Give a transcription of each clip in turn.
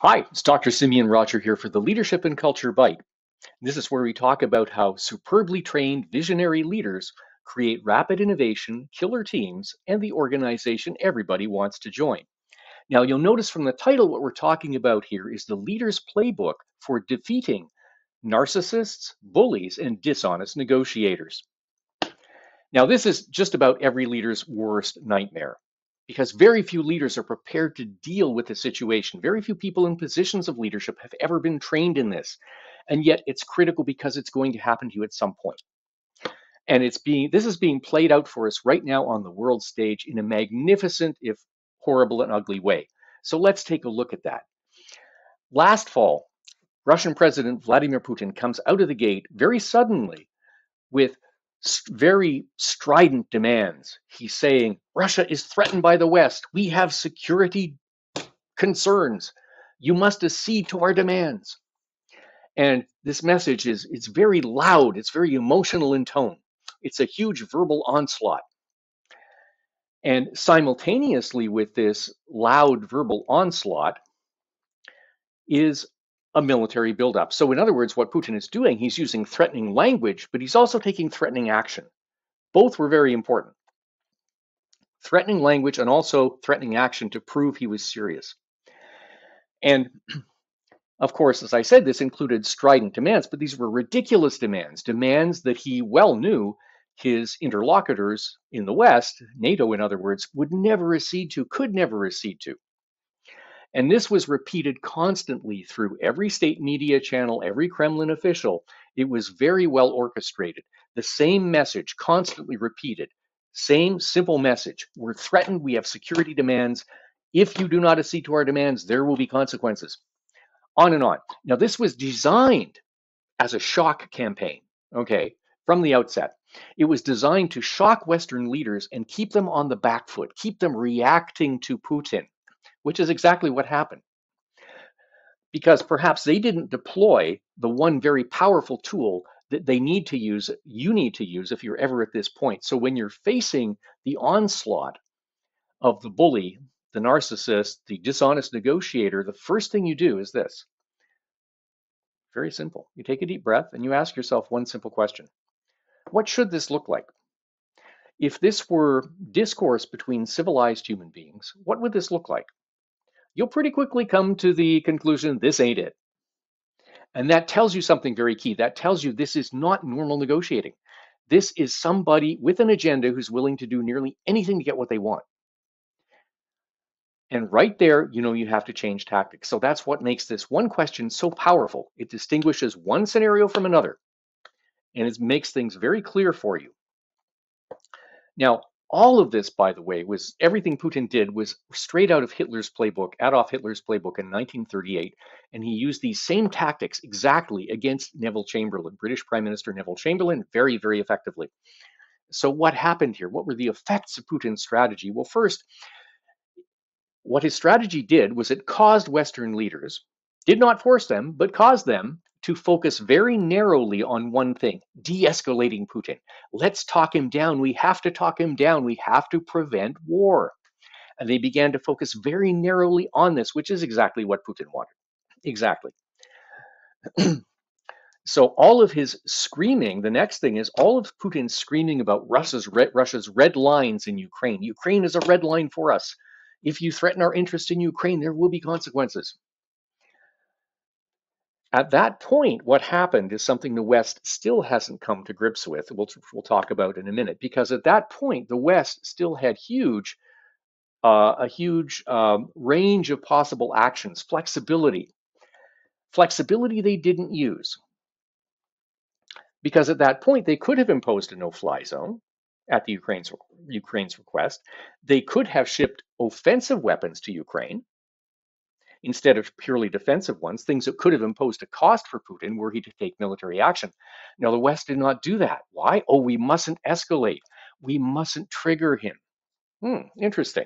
Hi, it's Dr. Simeon Roger here for the Leadership and Culture Bite. This is where we talk about how superbly trained visionary leaders create rapid innovation, killer teams, and the organization everybody wants to join. Now, you'll notice from the title what we're talking about here is the leader's playbook for defeating narcissists, bullies, and dishonest negotiators. Now, this is just about every leader's worst nightmare because very few leaders are prepared to deal with the situation. Very few people in positions of leadership have ever been trained in this. And yet it's critical because it's going to happen to you at some point. And this is being played out for us right now on the world stage in a magnificent, if horrible and ugly way. So let's take a look at that. Last fall, Russian President Vladimir Putin comes out of the gate very suddenly with very strident demands. He's saying, Russia is threatened by the West. We have security concerns. You must accede to our demands. And this message is very loud. It's very emotional in tone. It's a huge verbal onslaught. And simultaneously with this loud verbal onslaught is a military buildup. So in other words, what Putin is doing, he's using threatening language, but he's also taking threatening action. Both were very important. Threatening language and also threatening action to prove he was serious. And of course, as I said, this included strident demands, but these were ridiculous demands, demands that he well knew his interlocutors in the West, NATO in other words, would never accede to, could never accede to. And this was repeated constantly through every state media channel, every Kremlin official. It was very well orchestrated. The same message constantly repeated. Same simple message. We're threatened. We have security demands. If you do not accede to our demands, there will be consequences. On and on. Now, this was designed as a shock campaign, okay, from the outset. It was designed to shock Western leaders and keep them on the back foot, keep them reacting to Putin, which is exactly what happened. Because perhaps they didn't deploy the one very powerful tool that they need to use, you need to use if you're ever at this point. So when you're facing the onslaught of the bully, the narcissist, the dishonest negotiator, the first thing you do is this. Very simple. You take a deep breath and you ask yourself one simple question. What should this look like? If this were discourse between civilized human beings, what would this look like? You'll pretty quickly come to the conclusion this ain't it. And that tells you something very key. That tells you this is not normal negotiating. This is somebody with an agenda who's willing to do nearly anything to get what they want. And right there, you know you have to change tactics. So that's what makes this one question so powerful. It distinguishes one scenario from another, and it makes things very clear for you. Now, all of this, by the way, was everything Putin did was straight out of Hitler's playbook, Adolf Hitler's playbook in 1938. And he used these same tactics exactly against Neville Chamberlain, British Prime Minister Neville Chamberlain, very, very effectively. So what happened here? What were the effects of Putin's strategy? Well, first, what his strategy did was it caused Western leaders, did not force them, but caused them to focus very narrowly on one thing, de-escalating Putin. Let's talk him down. We have to talk him down. We have to prevent war. And they began to focus very narrowly on this, which is exactly what Putin wanted. Exactly. So all of his screaming, the next thing is all of Putin's screaming about Russia's red lines in Ukraine. Ukraine is a red line for us. If you threaten our interest in Ukraine, there will be consequences. At that point, what happened is something the West still hasn't come to grips with. We'll talk about in a minute, because at that point, the West still had a huge range of possible actions, flexibility they didn't use. Because at that point, they could have imposed a no-fly zone at the Ukraine's request. They could have shipped offensive weapons to Ukraine instead of purely defensive ones, things that could have imposed a cost for Putin were he to take military action. Now, the West did not do that. Why? Oh, we mustn't escalate. We mustn't trigger him. Interesting.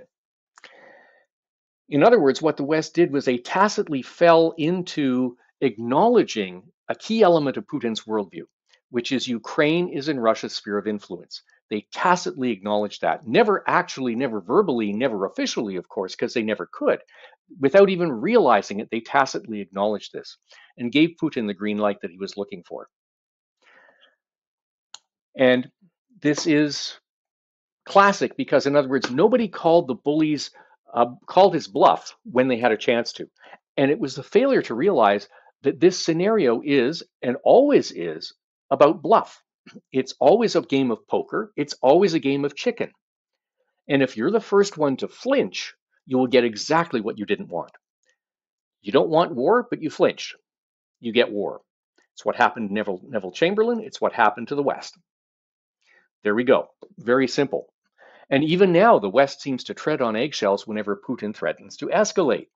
In other words, what the West did was they tacitly fell into acknowledging a key element of Putin's worldview, which is Ukraine is in Russia's sphere of influence. They tacitly acknowledged that. Never actually, never verbally, never officially, of course, because they never could. Without even realizing it, they tacitly acknowledged this and gave Putin the green light that he was looking for. And this is classic because, in other words, nobody called the bullies, called his bluff when they had a chance to. And it was the failure to realize that this scenario is, and always is, about bluff. It's always a game of poker. It's always a game of chicken. And if you're the first one to flinch, you will get exactly what you didn't want. You don't want war, but you flinch. You get war. It's what happened to Neville Chamberlain. It's what happened to the West. There we go. Very simple. And even now, the West seems to tread on eggshells whenever Putin threatens to escalate.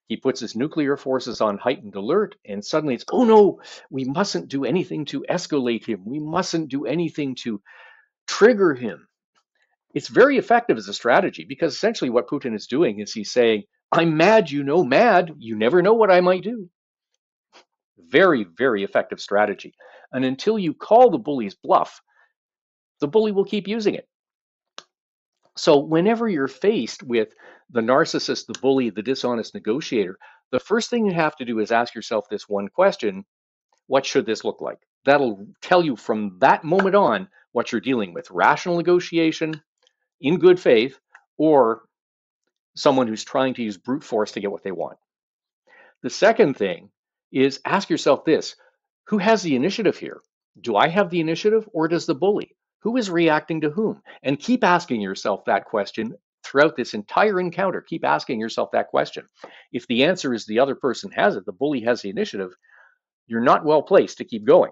He puts his nuclear forces on heightened alert, and suddenly it's, oh no, we mustn't do anything to escalate him. We mustn't do anything to trigger him. It's very effective as a strategy because essentially what Putin is doing is he's saying, I'm mad, you know, mad. You never know what I might do. Very, very effective strategy. And until you call the bully's bluff, the bully will keep using it. So whenever you're faced with the narcissist, the bully, the dishonest negotiator, the first thing you have to do is ask yourself this one question: what should this look like? That'll tell you from that moment on what you're dealing with: rational negotiation, in good faith, or someone who's trying to use brute force to get what they want. The second thing is ask yourself this: who has the initiative here? Do I have the initiative, or does the bully? Who is reacting to whom? And keep asking yourself that question throughout this entire encounter. Keep asking yourself that question. If the answer is the other person has it, the bully has the initiative, you're not well placed to keep going.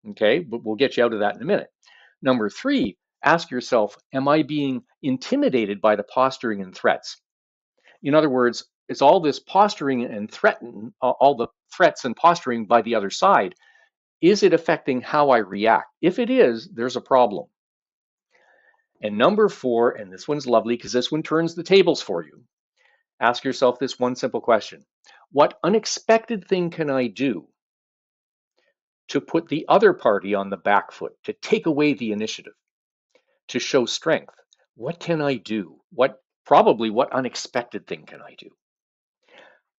Okay, but we'll get you out of that in a minute. Number 3, ask yourself, am I being intimidated by the posturing and threats? In other words, is all this posturing and all the threats and posturing by the other side, is it affecting how I react? If it is, there's a problem. And number 4, and this one's lovely because this one turns the tables for you. Ask yourself this one simple question: what unexpected thing can I do to put the other party on the back foot, to take away the initiative, to show strength? What can I do? What unexpected thing can I do?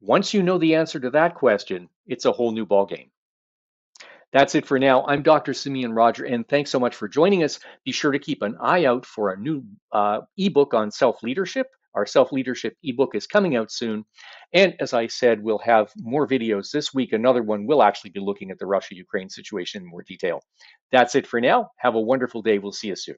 Once you know the answer to that question, it's a whole new ballgame. That's it for now. I'm Dr. Simeon Roger, and thanks so much for joining us. Be sure to keep an eye out for a new ebook on self-leadership. Our self-leadership ebook is coming out soon. And as I said, we'll have more videos this week. Another one will actually be looking at the Russia-Ukraine situation in more detail. That's it for now. Have a wonderful day. We'll see you soon.